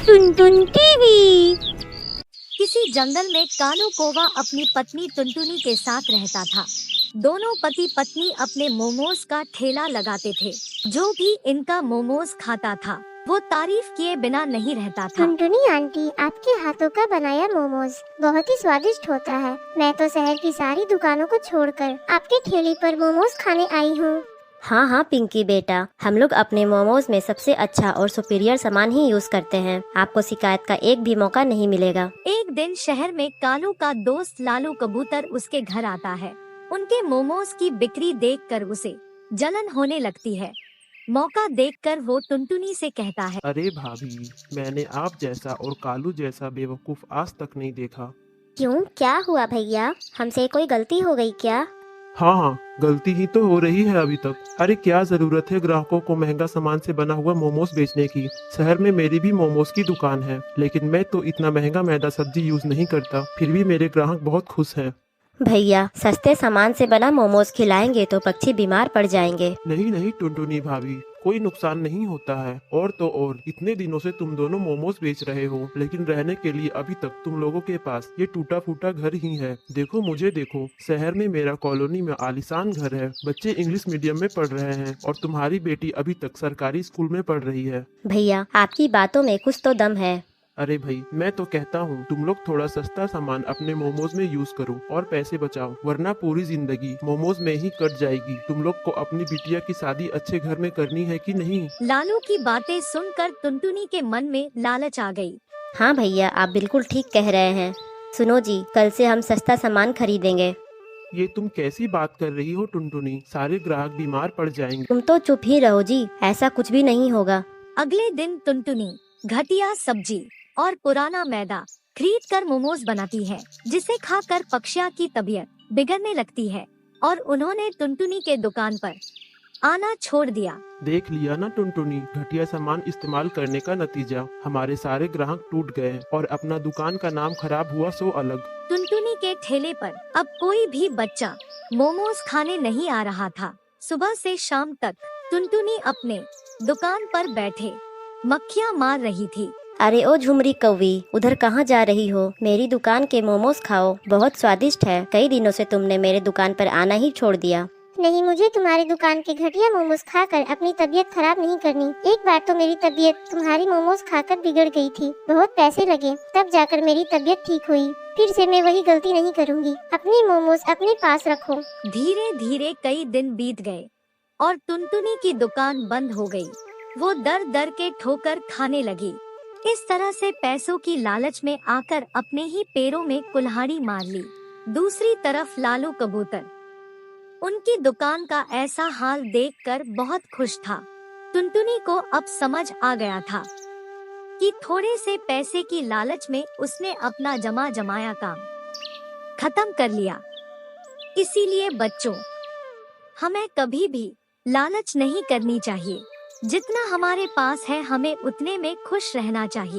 Tuntun TV. किसी जंगल में कालू कौवा अपनी पत्नी टुनटुनी के साथ रहता था। दोनों पति पत्नी अपने मोमोज का ठेला लगाते थे। जो भी इनका मोमोज खाता था वो तारीफ किए बिना नहीं रहता था। टुनटुनी आंटी, आपके हाथों का बनाया मोमोज बहुत ही स्वादिष्ट होता है। मैं तो शहर की सारी दुकानों को छोड़कर आपके ठेले पर मोमोज खाने आई हूँ। हाँ हाँ पिंकी बेटा, हम लोग अपने मोमोज में सबसे अच्छा और सुपीरियर सामान ही यूज करते हैं। आपको शिकायत का एक भी मौका नहीं मिलेगा। एक दिन शहर में कालू का दोस्त लालू कबूतर उसके घर आता है। उनके मोमोज की बिक्री देखकर उसे जलन होने लगती है। मौका देखकर वो टुनटुनी से कहता है, अरे भाभी, मैंने आप जैसा और कालू जैसा बेवकूफ आज तक नहीं देखा। क्यों, क्या हुआ भैया? हमसे कोई गलती हो गई क्या? हाँ, गलती ही तो हो रही है अभी तक। अरे क्या जरूरत है ग्राहकों को महंगा सामान से बना हुआ मोमोज बेचने की। शहर में मेरी भी मोमोज की दुकान है, लेकिन मैं तो इतना महंगा मैदा सब्जी यूज नहीं करता। फिर भी मेरे ग्राहक बहुत खुश हैं। भैया, सस्ते सामान से बना मोमोज खिलाएंगे तो पक्षी बीमार पड़ जाएंगे। नहीं नहीं टुनटुनी भाभी, कोई नुकसान नहीं होता है। और तो और इतने दिनों से तुम दोनों मोमोज बेच रहे हो, लेकिन रहने के लिए अभी तक तुम लोगों के पास ये टूटा फूटा घर ही है। देखो मुझे देखो, शहर में मेरा कॉलोनी में आलीशान घर है। बच्चे इंग्लिश मीडियम में पढ़ रहे हैं और तुम्हारी बेटी अभी तक सरकारी स्कूल में पढ़ रही है। भैया, आपकी बातों में कुछ तो दम है। अरे भाई, मैं तो कहता हूँ तुम लोग थोड़ा सस्ता सामान अपने मोमोज में यूज करो और पैसे बचाओ, वरना पूरी जिंदगी मोमोज में ही कट जाएगी। तुम लोग को अपनी बिटिया की शादी अच्छे घर में करनी है कि नहीं? लालू की बातें सुनकर टुनटुनी के मन में लालच आ गई। हाँ भैया, आप बिल्कुल ठीक कह रहे हैं। सुनो जी, कल से हम सस्ता सामान खरीदेंगे। ये तुम कैसी बात कर रही हो टुनटुनी? सारे ग्राहक बीमार पड़ जाएंगे। तुम तो चुप ही रहो जी, ऐसा कुछ भी नहीं होगा। अगले दिन टुनटुनी घटिया सब्जी और पुराना मैदा खरीद कर मोमोज बनाती है, जिसे खाकर पक्षियों की तबीयत बिगड़ने लगती है और उन्होंने टुनटुनी के दुकान पर आना छोड़ दिया। देख लिया ना टुनटुनी, घटिया सामान इस्तेमाल करने का नतीजा। हमारे सारे ग्राहक टूट गए और अपना दुकान का नाम खराब हुआ सो अलग। टुनटुनी के ठेले पर अब कोई भी बच्चा मोमोज खाने नहीं आ रहा था। सुबह से शाम तक टुनटुनी अपने दुकान पर बैठे मक्खियाँ मार रही थी। अरे ओ झुमरी कौवी, उधर कहाँ जा रही हो? मेरी दुकान के मोमोज खाओ, बहुत स्वादिष्ट है। कई दिनों से तुमने मेरे दुकान पर आना ही छोड़ दिया। नहीं, मुझे तुम्हारी दुकान के घटिया मोमोज खाकर अपनी तबीयत खराब नहीं करनी। एक बार तो मेरी तबीयत तुम्हारी मोमोज खाकर बिगड़ गई थी। बहुत पैसे लगे, तब जाकर मेरी तबीयत ठीक हुई। फिर से मैं वही गलती नहीं करूँगी। अपनी मोमोज अपने पास रखो। धीरे धीरे कई दिन बीत गए और टुनटुनी की दुकान बंद हो गई। वो दर दर के ठोकर खाने लगी। इस तरह से पैसों की लालच में आकर अपने ही पैरों में कुल्हाड़ी मार ली। दूसरी तरफ लालू कबूतर उनकी दुकान का ऐसा हाल देखकर बहुत खुश था। टुनटुनी को अब समझ आ गया था कि थोड़े से पैसे की लालच में उसने अपना जमा जमाया काम खत्म कर लिया। इसीलिए बच्चों, हमें कभी भी लालच नहीं करनी चाहिए। जितना हमारे पास है हमें उतने में खुश रहना चाहिए।